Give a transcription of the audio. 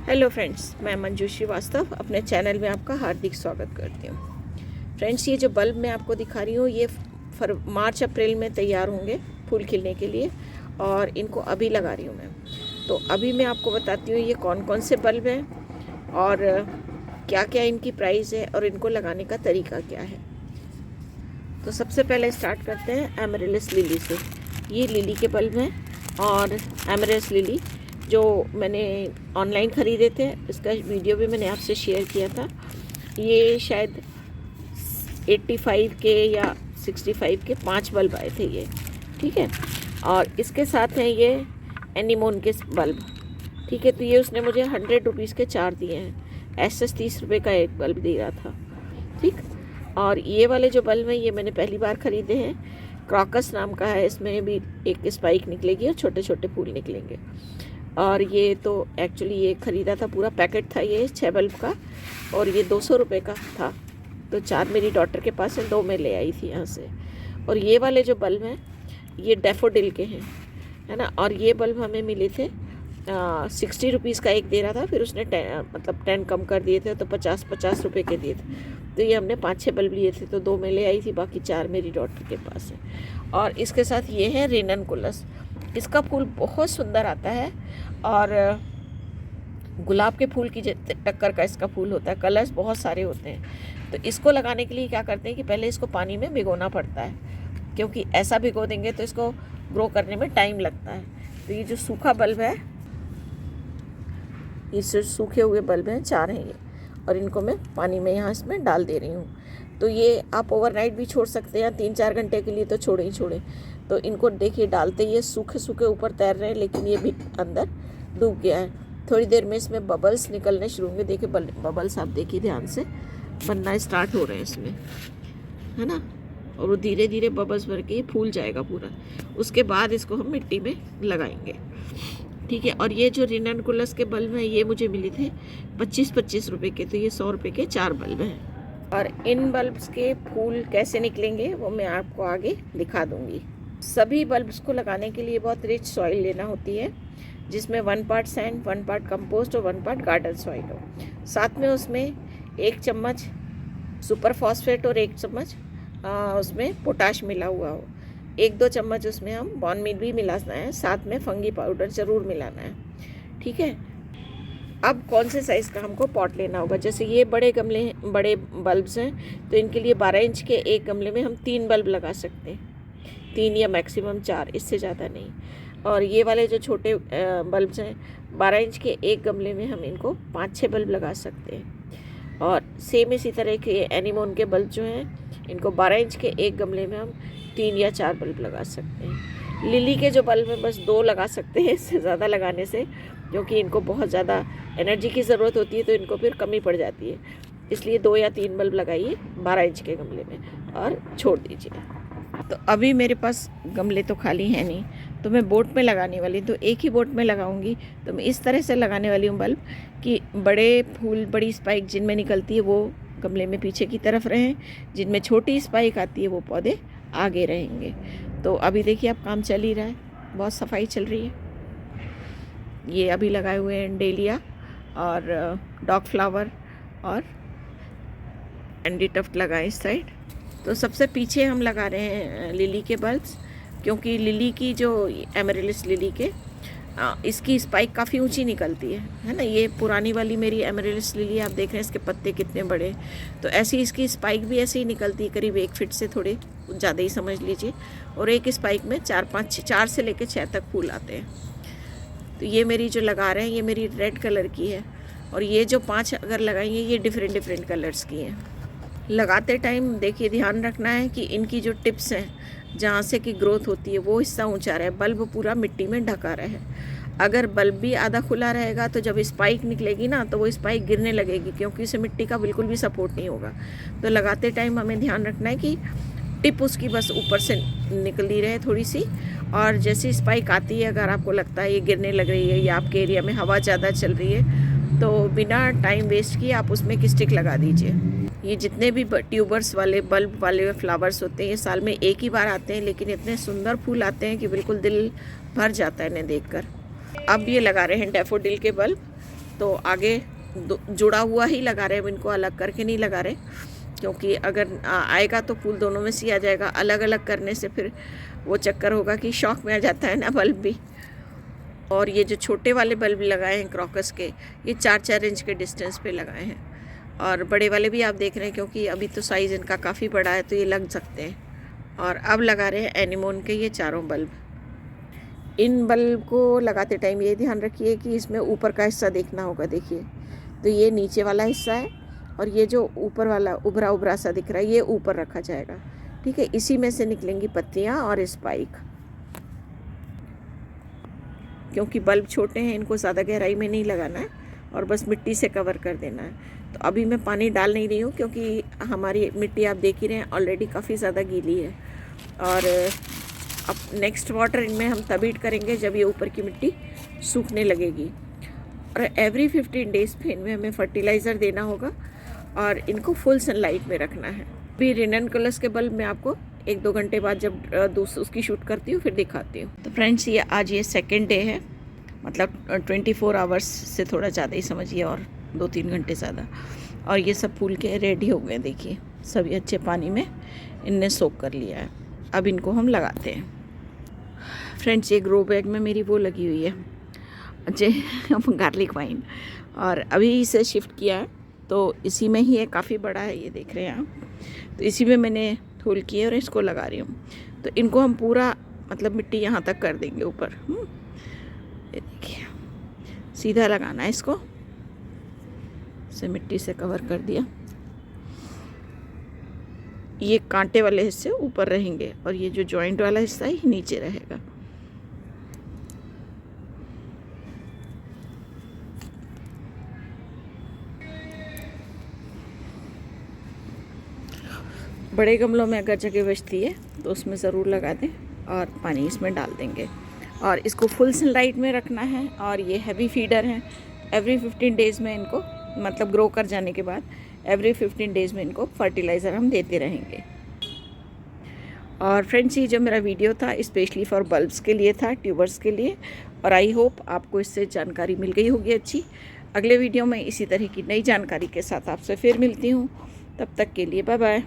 Hello friends, मैं मंजू श्रीवास्तव अपने channel में आपका हार्दिक स्वागत करती हूँ। फ्रेंड्स, ये जो बल्ब मैं आपको दिखा रही हूँ ये मार्च अप्रैल में तैयार होंगे फूल खिलने के लिए, और इनको अभी लगा रही हूँ मैं। तो अभी मैं आपको बताती हूँ ये कौन कौन से बल्ब हैं और क्या क्या इनकी प्राइस है और इनको लगाने का तरीका क्या है। तो सबसे पहले स्टार्ट करते हैं एमरेलिस लिली से। ये लिली के बल्ब हैं और एमरेलिस लिली जो मैंने ऑनलाइन ख़रीदे थे, इसका वीडियो भी मैंने आपसे शेयर किया था। ये शायद 85 के या 65 के 5 बल्ब आए थे ये, ठीक है। और इसके साथ हैं ये एनीमोन के बल्ब, ठीक है। तो ये उसने मुझे 100 रुपीज़ के 4 दिए हैं। ऐसे 30 रुपये का एक बल्ब दे रहा था, ठीक। और ये वाले जो बल्ब हैं ये मैंने पहली बार ख़रीदे हैं। क्रॉकस नाम का है, इसमें भी एक स्पाइक निकलेगी और छोटे छोटे फूल निकलेंगे। और ये तो एक्चुअली ये ख़रीदा था, पूरा पैकेट था ये 6 बल्ब का, और ये 200 रुपये का था। तो 4 मेरी डॉटर के पास है, 2 मैं ले आई थी यहाँ से। और ये वाले जो बल्ब हैं ये डैफोडिल के हैं, है ना। और ये बल्ब हमें मिले थे 60 रुपीज़ का एक दे रहा था, फिर उसने 10 कम कर दिए थे तो 50 रुपये के दिए थे। तो ये हमने 5-6 बल्ब लिए थे, तो 2 मैं ले आई थी, बाकी 4 मेरी डॉटर के पास है। और इसके साथ ये है रेननकुलस। इसका फूल बहुत सुंदर आता है और गुलाब के फूल की टक्कर का इसका फूल होता है। कलर्स बहुत सारे होते हैं। तो इसको लगाने के लिए क्या करते हैं कि पहले इसको पानी में भिगोना पड़ता है, क्योंकि ऐसा भिगो देंगे तो इसको ग्रो करने में टाइम लगता है। तो ये जो सूखा बल्ब है, ये सूखे हुए बल्ब हैं, 4 हैं ये, और इनको मैं पानी में यहाँ इसमें डाल दे रही हूँ। तो ये आप ओवरनाइट भी छोड़ सकते हैं, 3-4 घंटे के लिए तो छोड़े ही छोड़े। तो इनको देखिए डालते ये सूखे सूखे ऊपर तैर रहे हैं, लेकिन ये भी अंदर डूब गया है। थोड़ी देर में इसमें बबल्स निकलने शुरू होंगे। देखिए बबल्स आप देखिए ध्यान से बनना स्टार्ट हो रहे हैं इसमें, है ना। और वो धीरे धीरे बबल्स भर के फूल जाएगा पूरा। उसके बाद इसको हम मिट्टी में लगाएंगे, ठीक है। और ये जो रेननकुलस के बल्ब हैं ये मुझे मिले थे 25-25 रुपये के, तो ये 100 रुपये के 4 बल्ब हैं। और इन बल्ब्स के फूल कैसे निकलेंगे वो मैं आपको आगे दिखा दूंगी। सभी बल्ब्स को लगाने के लिए बहुत रिच सॉइल लेना होती है, जिसमें 1 पार्ट सैंड, 1 पार्ट कंपोस्ट और 1 पार्ट गार्डन सॉइल हो। साथ में उसमें 1 चम्मच सुपर फॉस्फेट और 1 चम्मच उसमें पोटाश मिला हुआ हो। 1-2 चम्मच उसमें हम बॉन मील भी मिलाना है, साथ में फंगी पाउडर ज़रूर मिलाना है, ठीक है। अब कौन से साइज़ का हमको पॉट लेना होगा। जैसे ये बड़े गमले हैं, बड़े बल्ब्स हैं, तो इनके लिए 12 इंच के एक गमले में हम 3 बल्ब लगा सकते हैं, 3 या मैक्सिमम 4, इससे ज़्यादा नहीं। और ये वाले जो छोटे बल्ब्स हैं 12 इंच के एक गमले में हम इनको 5-6 बल्ब लगा सकते हैं। और सेम इसी तरह के एनीमोन के बल्ब जो हैं इनको 12 इंच के एक गमले में हम 3 या 4 बल्ब लगा सकते हैं। लिली के जो बल्ब हैं बस 2 लगा सकते हैं, इससे ज़्यादा लगाने से, क्योंकि इनको बहुत ज़्यादा एनर्जी की ज़रूरत होती है, तो इनको फिर कमी पड़ जाती है। इसलिए 2 या 3 बल्ब लगाइए 12 इंच के गमले में और छोड़ दीजिए। तो अभी मेरे पास गमले तो खाली हैं नहीं, तो मैं बोट में लगाने वाली, तो एक ही बोट में लगाऊंगी। तो मैं इस तरह से लगाने वाली हूँ बल्ब कि बड़े फूल, बड़ी स्पाइक जिनमें निकलती है वो गमले में पीछे की तरफ रहें, जिनमें छोटी स्पाइक आती है वो पौधे आगे रहेंगे। तो अभी देखिए अब काम चल ही रहा है, बहुत सफाई चल रही है। ये अभी लगाए हुए हैं डेलिया और डॉग फ्लावर और एंडी टफ्ट लगाए इस साइड। तो सबसे पीछे हम लगा रहे हैं लिली के बल्ब्स, क्योंकि लिली की जो एमरेलिस लिली के इसकी स्पाइक काफ़ी ऊंची निकलती है ना। ये पुरानी वाली मेरी एमरेलिस लिली आप देख रहे हैं, इसके पत्ते कितने बड़े। तो ऐसी इसकी स्पाइक भी ऐसे ही निकलती है, करीब 1 फीट से थोड़े ज़्यादा ही समझ लीजिए। और एक स्पाइक में 4 से लेकर 6 तक फूल आते हैं। तो ये मेरी जो लगा रहे हैं ये मेरी रेड कलर की है, और ये जो 5 अगर लगाएंगे ये डिफरेंट कलर्स की हैं। लगाते टाइम देखिए ध्यान रखना है कि इनकी जो टिप्स हैं जहाँ से कि ग्रोथ होती है वो हिस्सा ऊंचा रहे, बल्ब पूरा मिट्टी में ढका रहे। अगर बल्ब भी आधा खुला रहेगा तो जब स्पाइक निकलेगी ना तो वो स्पाइक गिरने लगेगी, क्योंकि उसे मिट्टी का बिल्कुल भी सपोर्ट नहीं होगा। तो लगाते टाइम हमें ध्यान रखना है कि टिप उसकी बस ऊपर से निकली रहे थोड़ी सी, और जैसी स्पाइक आती है अगर आपको लगता है ये गिरने लग रही है या आपके एरिया में हवा ज़्यादा चल रही है, तो बिना टाइम वेस्ट किए आप उसमें एक स्टिक लगा दीजिए। ये जितने भी ट्यूबर्स वाले बल्ब वाले फ्लावर्स होते हैं ये साल में एक ही बार आते हैं, लेकिन इतने सुंदर फूल आते हैं कि बिल्कुल दिल भर जाता है इन्हें देखकर। अब ये लगा रहे हैं डैफोडिल के बल्ब, तो आगे जुड़ा हुआ ही लगा रहे हैं, इनको अलग करके नहीं लगा रहे, क्योंकि अगर आएगा तो फूल दोनों में से आ जाएगा। अलग अलग करने से फिर वो चक्कर होगा कि शौक में आ जाता है ना बल्ब भी। और ये जो छोटे वाले बल्ब लगाए हैं क्रॉकस के, ये 4-4 इंच के डिस्टेंस पे लगाए हैं। और बड़े वाले भी आप देख रहे हैं, क्योंकि अभी तो साइज़ इनका काफ़ी बड़ा है तो ये लग सकते हैं। और अब लगा रहे हैं एनीमोन के ये चारों बल्ब। इन बल्ब को लगाते टाइम ये ध्यान रखिए कि इसमें ऊपर का हिस्सा देखना होगा। देखिए, तो ये नीचे वाला हिस्सा है और ये जो ऊपर वाला उभरा उभरा सा दिख रहा है ये ऊपर रखा जाएगा। ठीक है, इसी में से निकलेंगी पत्तियाँ और स्पाइक। क्योंकि बल्ब छोटे हैं, इनको ज़्यादा गहराई में नहीं लगाना है और बस मिट्टी से कवर कर देना है। तो अभी मैं पानी डाल नहीं रही हूँ, क्योंकि हमारी मिट्टी आप देख ही रहे हैं ऑलरेडी काफ़ी ज़्यादा गीली है। और अब नेक्स्ट वाटर इनमें हम तभी करेंगे जब ये ऊपर की मिट्टी सूखने लगेगी। और एवरी 15 डेज़ पे इनमें हमें फर्टिलाइज़र देना होगा और इनको फुल सनलाइट में रखना है। अभी रिननकुलस के बल्ब मैं आपको 1-2 घंटे बाद जब उसकी शूट करती हूँ फिर दिखाती हूँ। तो फ्रेंड्स, ये आज ये सेकेंड डे है, मतलब 24 आवर्स से थोड़ा ज़्यादा ही समझिए, और 2-3 घंटे ज़्यादा। और ये सब फूल के रेडी हो गए। देखिए, सभी अच्छे पानी में इनने सोक कर लिया है। अब इनको हम लगाते हैं। फ्रेंड्स, ये ग्रो बैग में मेरी वो लगी हुई है गार्लिक वाइन, और अभी इसे शिफ्ट किया है तो इसी में ही है, काफ़ी बड़ा है, ये देख रहे हैं आप। तो इसी में मैंने फूल किए और इसको लगा रही हूँ। तो इनको हम पूरा मतलब मिट्टी यहाँ तक कर देंगे ऊपर। ये देखिए, सीधा लगाना है इसको, इसे मिट्टी से कवर कर दिया। ये कांटे वाले हिस्से ऊपर रहेंगे और ये जो जॉइंट वाला हिस्सा है नीचे रहेगा। बड़े गमलों में अगर जगह बचती है तो उसमें ज़रूर लगा दें और पानी इसमें डाल देंगे। और इसको फुल सनलाइट में रखना है। और ये हैवी फीडर हैं, एवरी 15 डेज़ में इनको, मतलब ग्रो कर जाने के बाद एवरी 15 डेज़ में इनको फर्टिलाइज़र हम देते रहेंगे। और फ्रेंड्स, ये जो मेरा वीडियो था स्पेशली फॉर बल्ब्स के लिए था, ट्यूबर्स के लिए। और आई होप आपको इससे जानकारी मिल गई होगी अच्छी। अगले वीडियो में इसी तरह की नई जानकारी के साथ आपसे फिर मिलती हूँ। तब तक के लिए बाय बाय।